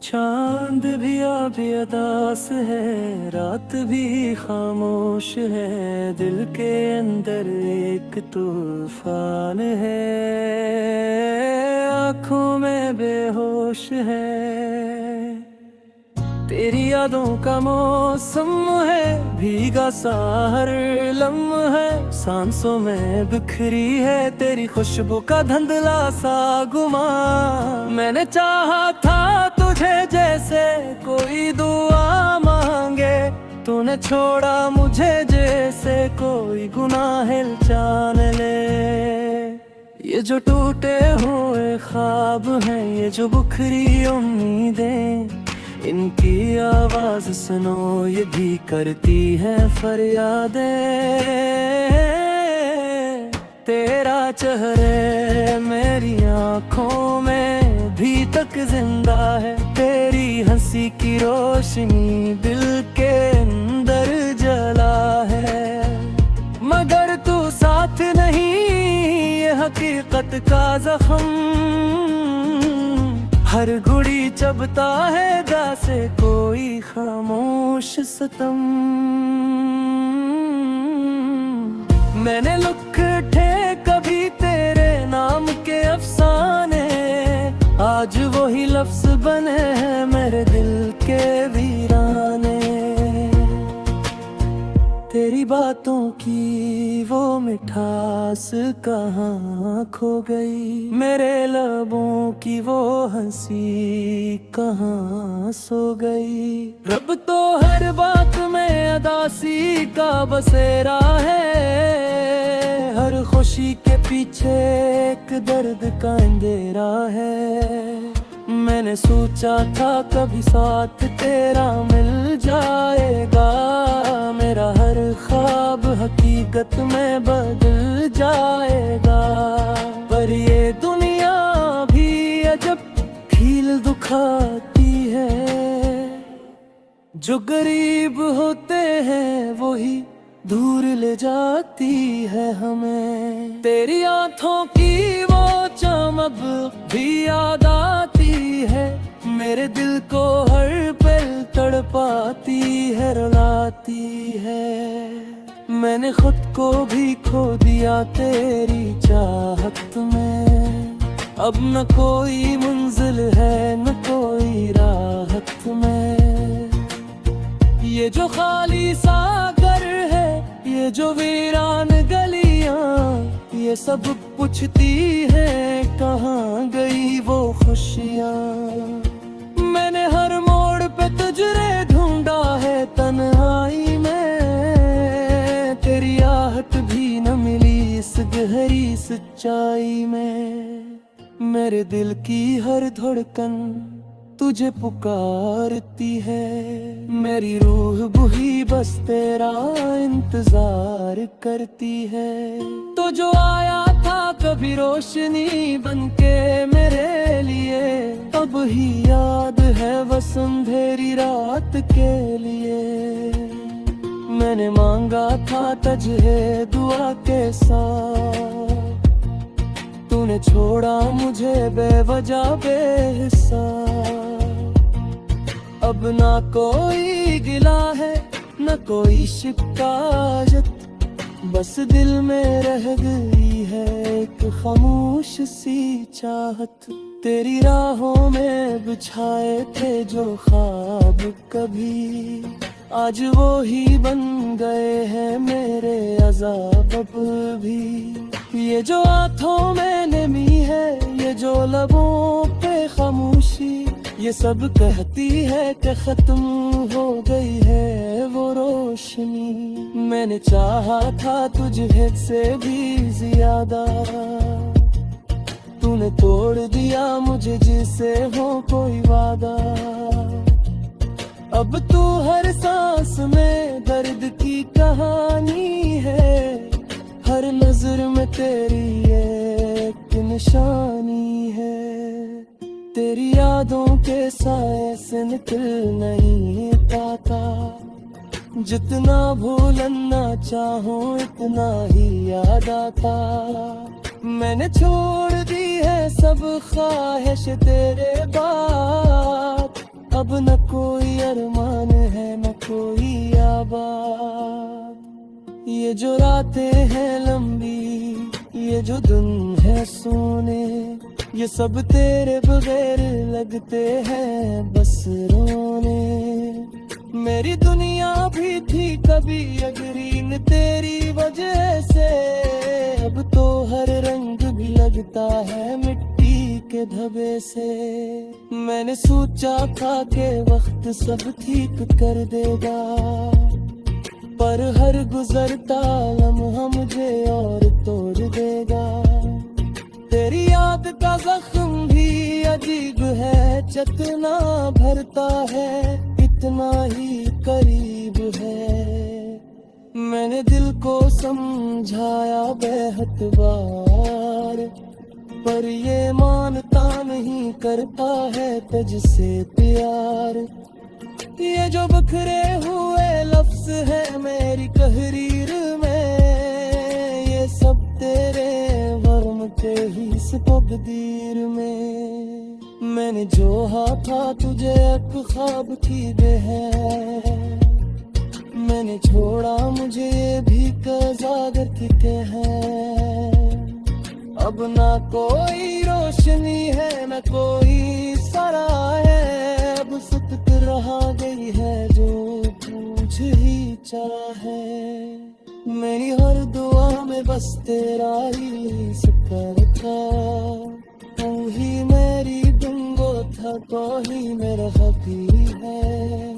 चांद भी अभी अदास है, रात भी खामोश है, दिल के अंदर एक तूफान है, आंखों में बेहोश है। तेरी यादों का मौसम है, भीगा सा हर लम्हा है, सांसों में बिखरी है तेरी खुशबू का धुंधला सा गुमा। मैंने चाहा था तुझे जैसे कोई दुआ मांगे, तूने छोड़ा मुझे जैसे कोई गुनाह जान ले। ये जो टूटे हुए ख्वाब हैं, ये जो बुखरी उम्मीदें, इनकी आवाज सुनो ये भी करती है फरियादें। तेरा चेहरे मेरी आंखों में भी तक जिंदा है, तेरी हंसी की रोशनी दिल के अंदर जला है। मगर तू साथ नहीं, ये हकीकत का जख्म हर घड़ी चबता है दा से कोई खामोश सतम। मैंने लिखे कभी तेरे नाम के अफसाने, आज वही लफ्ज बने हैं मेरे दिल के वीराने। तेरी बातों की वो मिठास कहाँ खो गई, मेरे लबों की वो हंसी कहाँ सो गई। रब तो हर बात में अदासी का बसेरा है, हर खुशी के पीछे एक दर्द का अंधेरा है। मैंने सोचा था कभी साथ तेरा मिल जाएगा, मेरा हर ख्वाब हकीकत में बदल जाएगा। पर ये दुनिया भी अजब ढील दुखाती है, जो गरीब होते हैं वही दूर ले जाती है हमें। तेरी आंखों की वो चमक भी याद आती है, मेरे दिल को हर पल तड़पाती है, रुलाती है। मैंने खुद को भी खो दिया तेरी चाहत में, अब न कोई मंजिल है न कोई राहत में। ये जो खाली सा घर है, ये जो वीरान गलियां, ये सब पूछती है कहाँ गई वो खुशियाँ। मैंने हर मोड़ पे तुझे ढूंढा है तन्हाई में, तेरी आहट भी न मिली इस गहरी सच्चाई में। मेरे दिल की हर धड़कन तुझे पुकारती है, मेरी रूह बुही बस तेरा इंतजार करती है। तो जो आया था कभी रोशनी बनके मेरे लिए, अब ही याद है बस अंधेरी रात के लिए। मैंने मांगा था तुझे दुआ के साथ, तूने छोड़ा मुझे बेवजह बेहिसाब। अब ना कोई गिला है न कोई शिकायत, बस दिल में रह गई है एक खामोश सी चाहत। तेरी राहों में बिछाए थे जो ख्वाब कभी, आज वो ही बन गए हैं मेरे अज़ाब अब भी। ये जो आँखों में नमी है, ये जो लबों पे खामोशी, ये सब कहती है कि खत्म हो गई है वो रोशनी। मैंने चाहा था तुझे से भी ज्यादा, तूने तोड़ दिया मुझे जिसे हो कोई वादा। अब तू हर सांस में दर्द की कहानी है, हर नजर में तेरी एक निशानी है। तेरी यादों के साए से निकल नहीं पाता, जितना भूलना चाहूं इतना ही याद आता। मैंने छोड़ दी है सब ख्वाहिश तेरे बाद, अब न कोई अरमान है न कोई आबाद। ये जो रातें हैं लंबी, ये जो दिन है सोने, ये सब तेरे बगैर लगते हैं बस रोने। मेरी दुनिया भी थी कभी ग्रीन तेरी वजह से, अब तो हर रंग भी लगता है मिट्टी के धब्बे से। मैंने सोचा था कि वक्त सब ठीक कर देगा, पर हर गुजरता लम्हा मुझे और तोड़ देगा। तेरी याद का जख्म भी अजीब है, चकना भरता है, इतना ही करीब है। मैंने दिल को समझाया बेहद बार, पर ये मानता नहीं, करता है तुझसे प्यार। ये जो बिखरे हुए लफ्ज है मेरी तहरीर में, ये सब तेरे वर्म के ही तकदीर में। मैंने जोहा था तुझे एक ख्वाब की बेहद, मैंने छोड़ा मुझे भी कज़ागर के हैं। अब ना कोई रोशनी है न कोई सरा है, अब सुत रहा गई है जो पूछ ही चला है। मेरी हर दुआ में बस तेरा ही शुक्र था, तू ही मेरी बिंगो था, तो ही मेरा हकी है।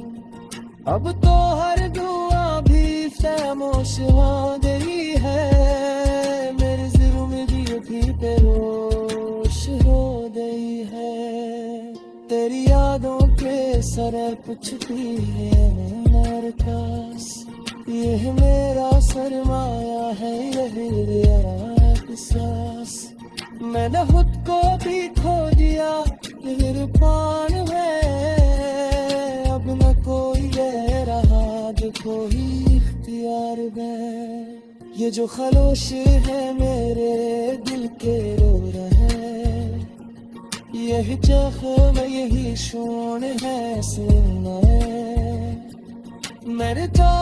अब तो हर दुआ भी खामोश हो गई है, मेरे सिर में भी उठी पे रोश हो गई है। तेरी यादों के सर कुछ भी है मेरे पास, यह मेरा सरमाया है, यही मेरा एहसास। मैंने खुद को भी खो दिया इरफान में, अब न कोई रह रहा जो कोई इख्तियार में। ये जो खलोश है मेरे दिल के रो रहे, यही जख्म यही शून है सीने मेरे। तो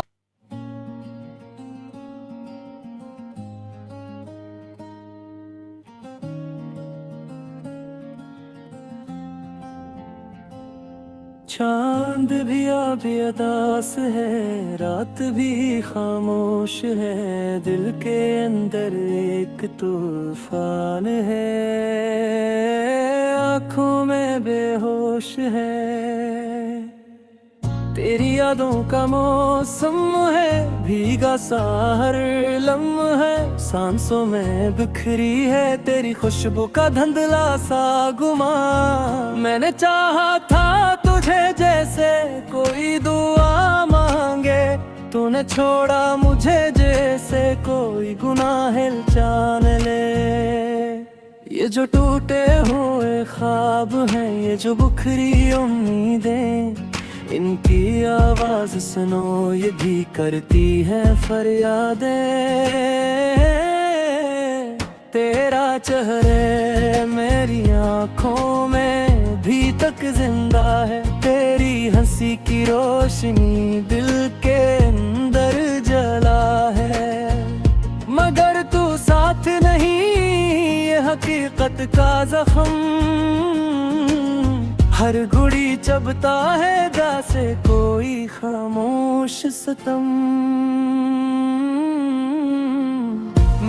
चांद भी अभी अदास है, रात भी खामोश है, दिल के अंदर एक तूफान है, आँखों में बेहोश है। तेरी यादों का मौसम है, भीगा सा हर लम्हा है, सांसों में बिखरी है तेरी खुशबू का धुंधला सा गुमा। मैंने चाहा था तुझे जैसे कोई दुआ मांगे, तूने छोड़ा मुझे जैसे कोई गुनाह जान ले। ये जो टूटे हुए ख्वाब हैं, ये जो बिखरी उम्मीदें, इनकी आवाज सुनो ये भी करती है फरियादें। तेरा चेहरे मेरी आँखों में भी तक जिंदा है, तेरी हंसी की रोशनी दिल के अंदर जला है। मगर तू साथ नहीं, ये हकीकत का जख्म हर घड़ी चबता है जैसे कोई खामोश सितम।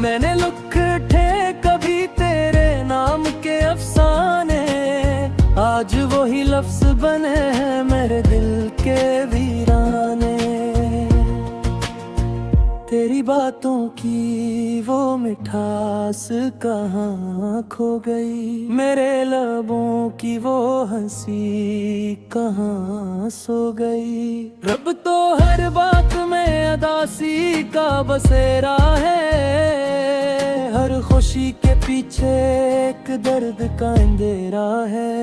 मैंने लिखे कभी तेरे नाम के अफसाने, आज वही लफ्ज बने हैं मेरे दिल के वीराने। तेरी बातों की वो मिठास कहाँ खो गई, मेरे लबों की वो हंसी कहाँ सो गई। रब तो हर बात में अदासी का बसेरा है, हर खुशी के पीछे एक दर्द का अंधेरा है।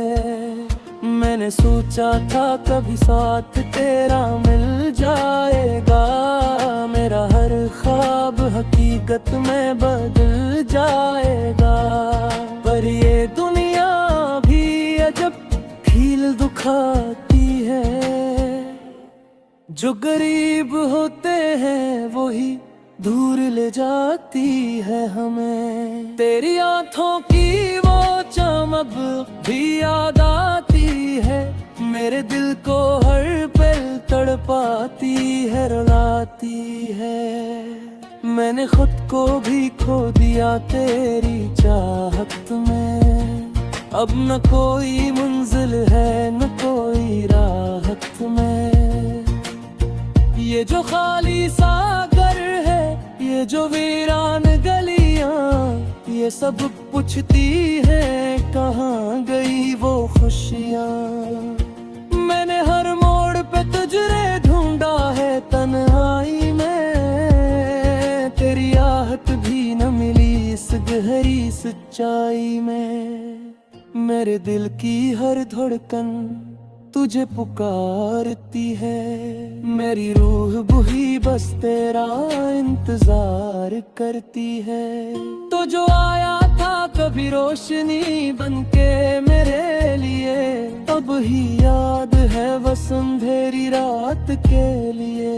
मैंने सोचा था कभी साथ तेरा मिल जाएगा, मेरा हर ख्वाब हकीकत में बदल जाएगा। पर ये दुनिया भी अजब फील दुखाती जो गरीब होते हैं वही दूर ले जाती है हमें। तेरी आंखों की वो चमक भी याद आती है, मेरे दिल को हर पल तड़पाती है, रुलाती है। मैंने खुद को भी खो दिया तेरी चाहत में, अब न कोई मंजिल है न कोई राहत में। ये जो खाली सा घर है, ये जो वीरान गलियां, ये सब पूछती है कहाँ गई वो खुशियाँ। मैंने हर मोड़ पे तुझे ढूंढा है तन्हाई में, तेरी आहट भी न मिली इस गहरी सच्चाई में। मेरे दिल की हर धड़कन तुझे पुकारती है, मेरी रूह बुही बस तेरा इंतजार करती है। तो जो आया था कभी रोशनी बनके मेरे लिए, अब ही याद है बस अंधेरी रात के लिए।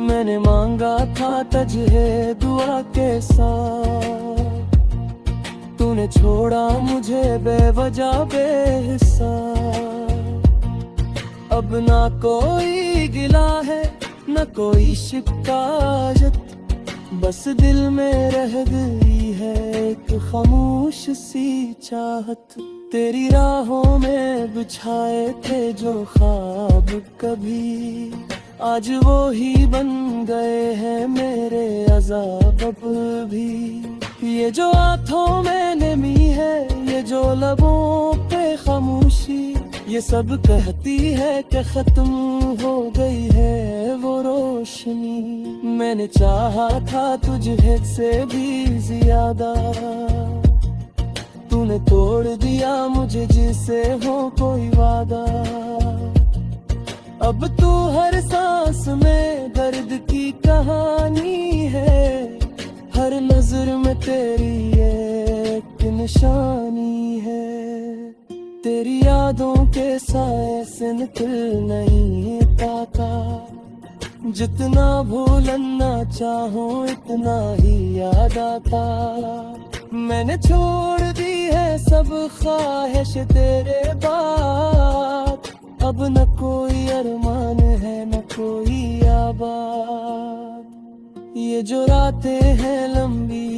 मैंने मांगा था तुझे दुआ के साथ, तूने छोड़ा मुझे बेवजह बेहिसाब। अब ना कोई गिला है न कोई शिकायत, बस दिल में रह गई है एक खामोश सी चाहत। तेरी राहों में बिछाए थे जो ख्वाब कभी, आज वो ही बन गए हैं मेरे अज़ाब अब भी। ये जो आँखों में नमी है, ये जो लबों पे खामोशी, ये सब कहती है कि खत्म हो गई है वो रोशनी। मैंने चाहा था तुझे से भी ज्यादा, तूने तोड़ दिया मुझे जिसे हो कोई वादा। अब तू हर सांस में दर्द की कहानी है, हर नजर में तेरी एक निशानी है। तेरी यादों के साए से निकल नहीं पाता, जितना भूलना चाहूं इतना ही याद आता। मैंने छोड़ दी है सब ख्वाहिश तेरे बाद, अब न कोई अरमान है न कोई आबाद। ये जो रातें हैं लंबी,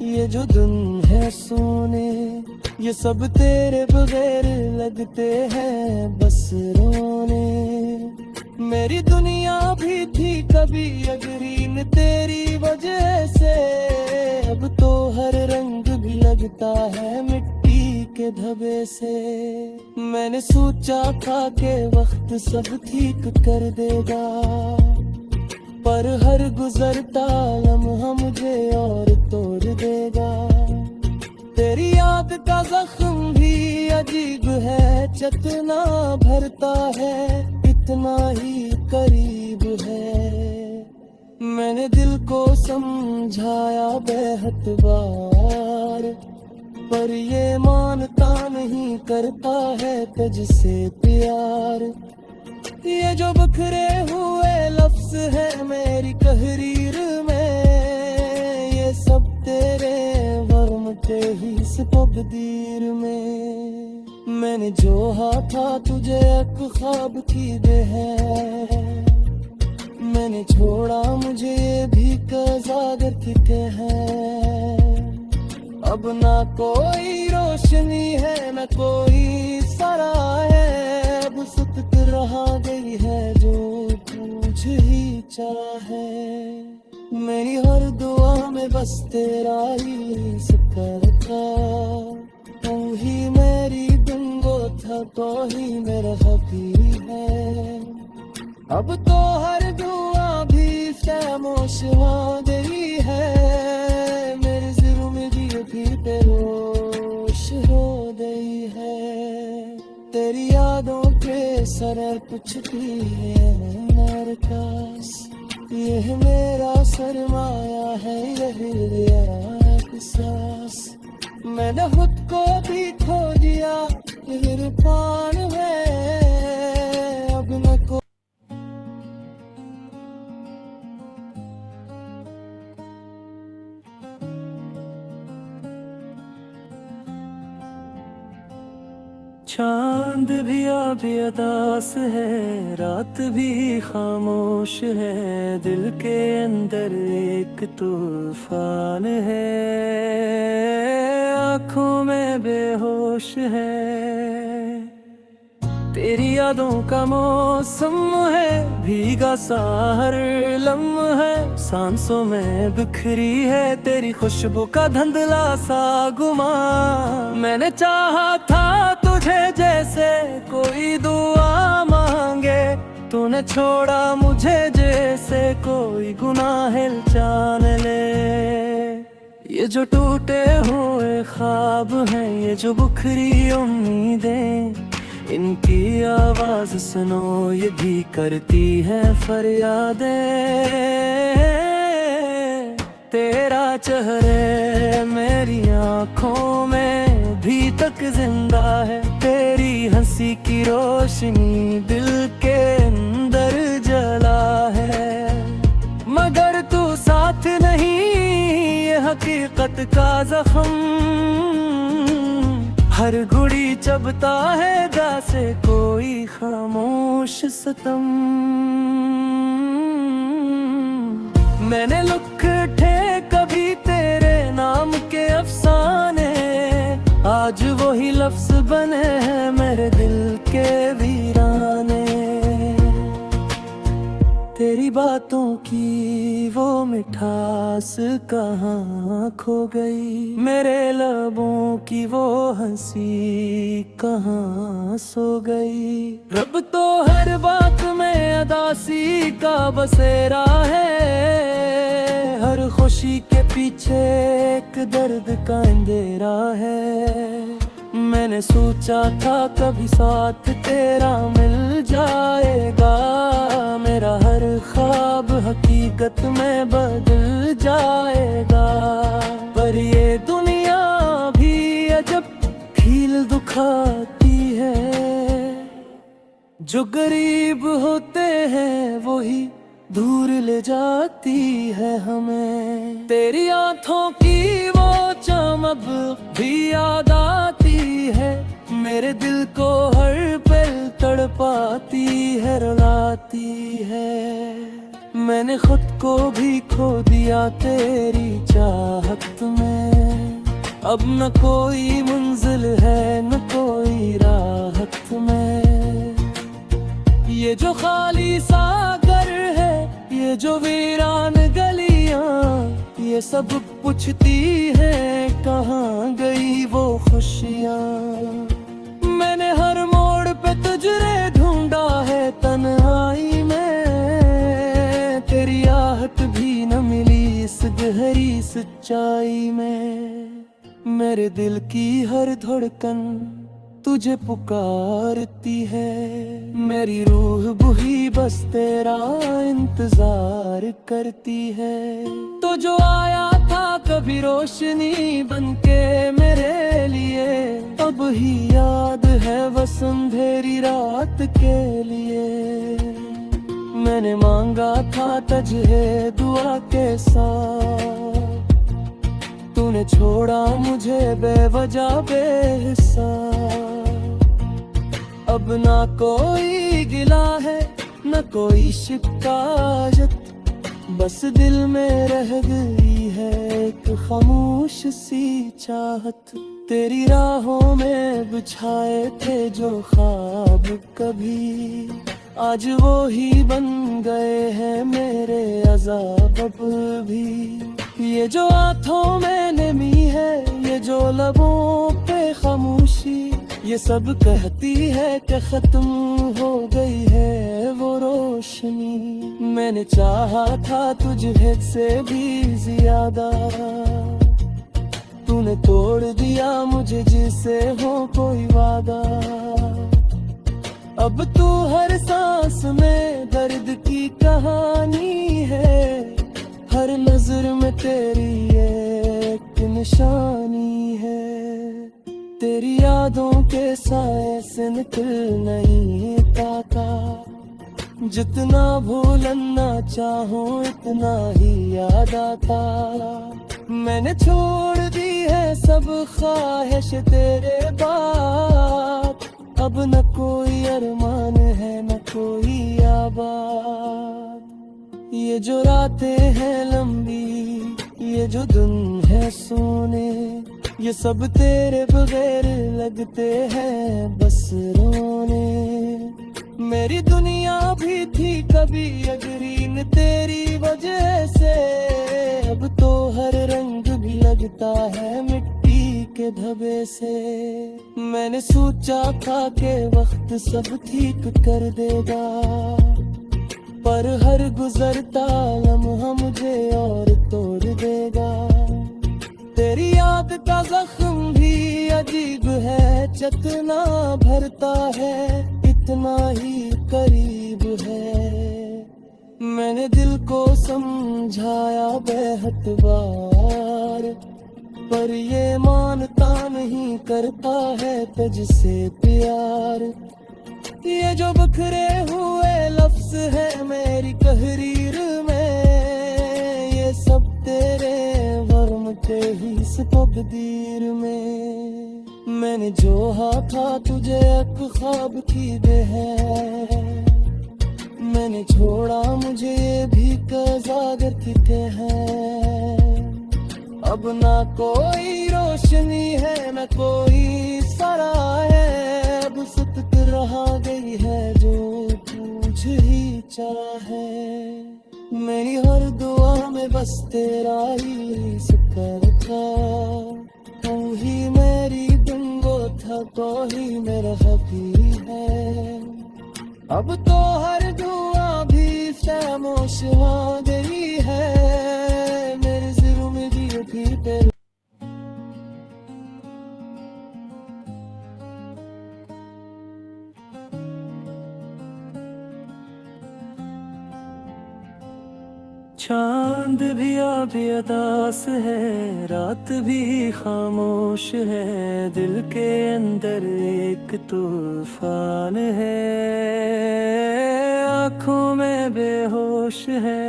ये जो दिन है सोने, ये सब तेरे बगैर लगते हैं बस रोने। मेरी दुनिया भी थी कभी अगरीन तेरी वजह से, अब तो हर रंग भी लगता है मिट्टी के धब्बे से। मैंने सोचा था कि वक्त सब ठीक कर देगा, पर हर गुजरता लम्हा मुझे और तोड़ देगा। तेरी याद का जख्म भी अजीब है, चतना भरता है इतना ही करीब है। मैंने दिल को समझाया बेहद बार, पर ये मानता नहीं करता है तुझसे प्यार। ये जो बिखरे हुए लफ्ज है मेरी तहरीर में, ये सब तेरे वरम के ही तकदीर में। मैंने जोहा था तुझे एक ख्वाब की है, मैंने छोड़ा मुझे भी कज़ागर किते हैं। अब ना कोई रोशनी है न कोई सरा है, अब सुत रहा गई है जो पूछ ही चाहे। मेरी हर दुआ में बस तेरा ही जिक्र था, तू ही मेरी बिंगो था तो ही मेरा हबीब है। अब तो हर दुआ भी खामोश हो गई है, मेरे दिल में भी बेहोश हो गई है। तेरी यादों के सर कुछ भी है मेरे पास, यह मेरा सरमाया है यही एहसास। मैंने खुद को भी खो दिया, इरफान है अब न को। चांद भी अब अदास है, रात भी खामोश है, दिल के अंदर एक तूफान है, आँखों में बेहोश है। तेरी यादों का मौसम है, भीगा सा हर लम्हा है, सांसों में बिखरी है तेरी खुशबू का धुंधला सा गुमा। मैंने चाहा था तुझे जैसे कोई दुआ मांगे, तूने छोड़ा मुझे जैसे कोई गुनाह जान ले। ये जो टूटे हुए ख्वाब हैं, ये जो बुखरी उम्मीदें, इनकी आवाज सुनो ये भी करती है फरियादें। तेरा चेहरे मेरी आँखों में भी तक जिंदा है, तेरी हंसी की रोशनी दिल के अंदर जला है। मगर तू साथ नहीं, ये हकीकत का जख्म हर घड़ी चबता है गा से कोई खामोश सितम। मैंने लिखे कभी तेरे नाम के अफसाने, आज वही लफ्ज बने हैं मेरे दिल के वीराने। तेरी बातों की वो मिठास कहाँ खो गई, मेरे लबों की वो हंसी कहाँ सो गई। रब तो हर बात में अदासी का बसेरा है, हर खुशी के पीछे एक दर्द का अंधेरा है। मैंने सोचा था कभी साथ तेरा मिल जाएगा, मेरा हर ख्वाब हकीकत में बदल जाएगा। पर ये दुनिया भी अजब खेल दिखाती है, जो गरीब होते हैं वही दूर ले जाती है हमें। तेरी आँखों की वो चमक भी याद आती है, मेरे दिल को हर पल तड़पाती है, रुलाती है। मैंने खुद को भी खो दिया तेरी चाहत में, अब न कोई मंजिल है न कोई राहत में। ये जो खाली सागर है, ये जो वीरान गलियां, ये सब पूछती है कहाँ गई वो खुशियाँ। मैंने हर मोड़ पे तुझे ढूंढा है तन्हाई में, तेरी आहट भी न मिली इस गहरी सच्चाई में। मेरे दिल की हर धड़कन तुझे पुकारती है, मेरी रूह बुही बस तेरा इंतजार करती है। तो जो आया था कभी रोशनी बनके मेरे लिए, अब ही याद है बस अंधेरी रात के लिए। मैंने मांगा था तुझे दुआ के साथ, तूने छोड़ा मुझे बेवजह बेहिसाब। अब ना कोई गिला है न कोई शिकायत, बस दिल में रह गई है एक खामोश सी चाहत। तेरी राहों में बिछाए थे जो ख्वाब कभी, आज वो ही बन गए हैं मेरे अज़ाब अब भी। ये जो आँखों में नमी है, ये जो लबों पे खामोशी, ये सब कहती है कि खत्म हो गई है वो रोशनी। मैंने चाहा था तुझे से भी ज्यादा, तूने तोड़ दिया मुझे जिसे हो कोई वादा। अब तू हर सांस में दर्द की कहानी है, हर नजर में तेरी एक निशानी है। तेरी यादों के साए से निकल नहीं पाता, जितना भूलना चाहूं इतना ही याद आता। मैंने छोड़ दी है सब ख्वाहिश तेरे बाद, अब न कोई अरमान है न कोई आबाद। ये जो रातें हैं लंबी, ये जो दिन है सोने, ये सब तेरे बगैर लगते हैं बस रोने। मेरी दुनिया भी थी कभी अग्रीन तेरी वजह से, अब तो हर रंग भी लगता है मिट्टी के धब्बे से। मैंने सोचा था कि वक्त सब ठीक कर देगा, पर हर गुजरता लम्हा मुझे और तोड़ देगा। तेरी याद का जख्म भी अजीब है, चतना भरता है इतना ही करीब है। मैंने दिल को समझाया बेहद बार, पर ये मानता नहीं करता है तुझसे प्यार। ये जो बिखरे हुए लफ्ज है मेरी तहरीर में, ये सब तेरे वर्म के ही तकदीर में। मैंने जोहा था तुझे एक ख्वाब की है, मैंने छोड़ा मुझे ये भी कज़ागर किते हैं। अब ना कोई रोशनी है न कोई सरा है, अब सुत रहा गई है जो पूछ ही चाहे। मेरी हर दुआ में बस तेरा ही शुक्र था, तू ही मेरी बिंगो था तो ही मेरा हकी है। अब तो हर दुआ भी खामोश हो गई है, मेरे दिल में भी उठी तेरी। चांद भी अभी अदास है, रात भी खामोश है, दिल के अंदर एक तूफान है, आँखों में बेहोश है।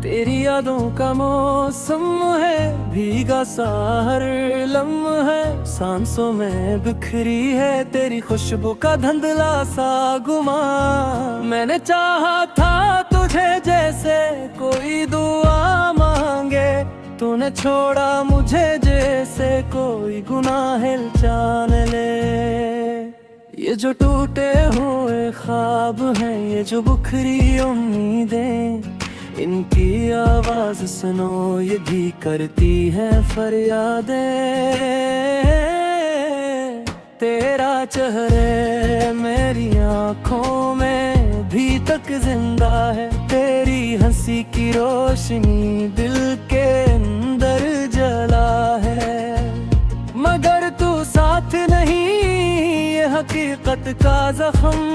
तेरी यादों का मौसम है, भीगा सा हर लम्हा है, सांसों में बिखरी है तेरी खुशबू का धुंधला सा गुमा। मैंने चाहा था तुझे जैसे कोई दुआ मांगे, तूने छोड़ा मुझे जैसे कोई गुनाह जान ले। ये जो टूटे हुए ख्वाब हैं, ये जो बिखरी उम्मीदें, इनकी आवाज सुनो ये भी करती है फरियादें। तेरा चेहरे मेरी आँखों में भी तक जिंदा है, तेरी हंसी की रोशनी दिल के अंदर जला है। मगर तू साथ नहीं, ये हकीकत का जख्म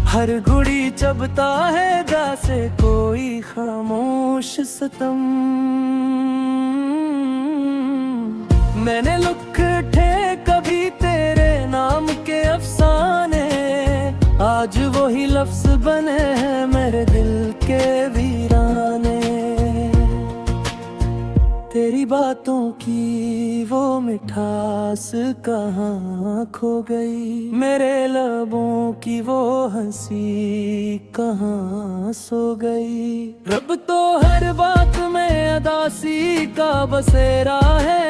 हर घड़ी चबता है जैसे कोई खामोश सितम। मैंने लिखे कभी तेरे नाम के अफसाने, आज वही लफ्ज बने हैं मेरे दिल के वीराने। तेरी बातों की वो मिठास कहाँ खो गई, मेरे लबों की वो हंसी कहाँ सो गई। रब तो हर बात में अदासी का बसेरा है,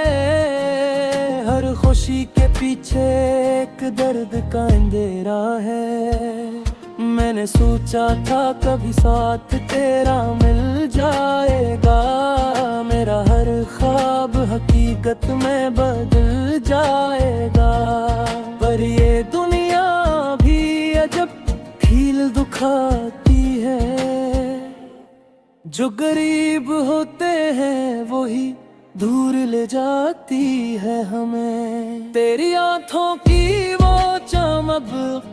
हर खुशी के पीछे एक दर्द का अंधेरा है। मैंने सोचा था कभी साथ तेरा मिल जाएगा, मेरा हर ख्वाब हकीकत में बदल जाएगा। पर ये दुनिया भी अजब ढील दुखाती है, जो गरीब होते हैं वही दूर ले जाती है हमें। तेरी आँखों की वो चमक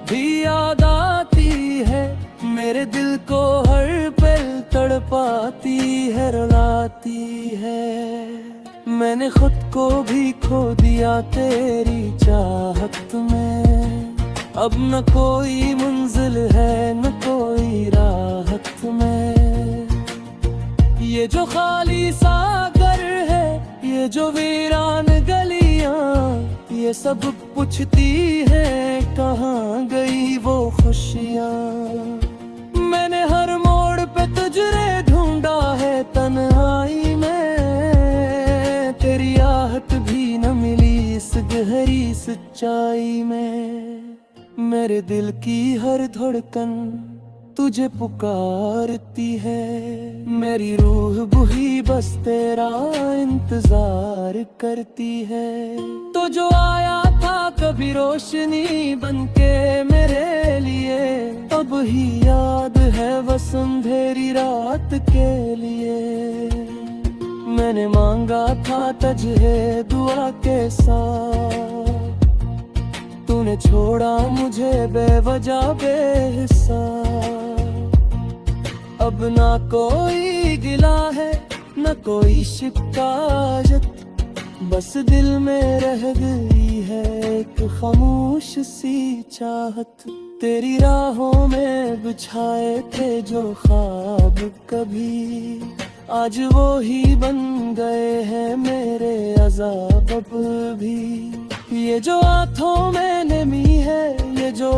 भी याद आती है, मेरे दिल को हर पल तड़पाती है, रुलाती है। मैंने खुद को भी खो दिया तेरी चाहत में, अब न कोई मंजिल है न कोई राहत में। ये जो खाली सा घर है, ये जो वीरान गलियां, ये सब पूछती है कहाँ गई वो खुशियाँ। मैंने हर मोड़ पे तुझे ढूंढा है तन्हाई में, तेरी आहट भी न मिली इस गहरी सच्चाई में। मेरे दिल की हर धड़कन तुझे पुकारती है, मेरी रूह बुही बस तेरा इंतजार करती है। तो जो आया था कभी रोशनी बनके मेरे लिए, अब ही याद है बस अंधेरी रात के लिए। मैंने मांगा था तुझे दुआ के साथ, तूने छोड़ा मुझे बेवजह बेहिसाब। अब ना कोई गिला है न कोई शिकायत, बस दिल में रह गई है एक खामोश सी चाहत। तेरी राहों में बिछाए थे जो ख्वाब कभी, आज वो ही बन गए हैं मेरे अज़ाब अब भी। ये जो आँखों में नमी है, ये जो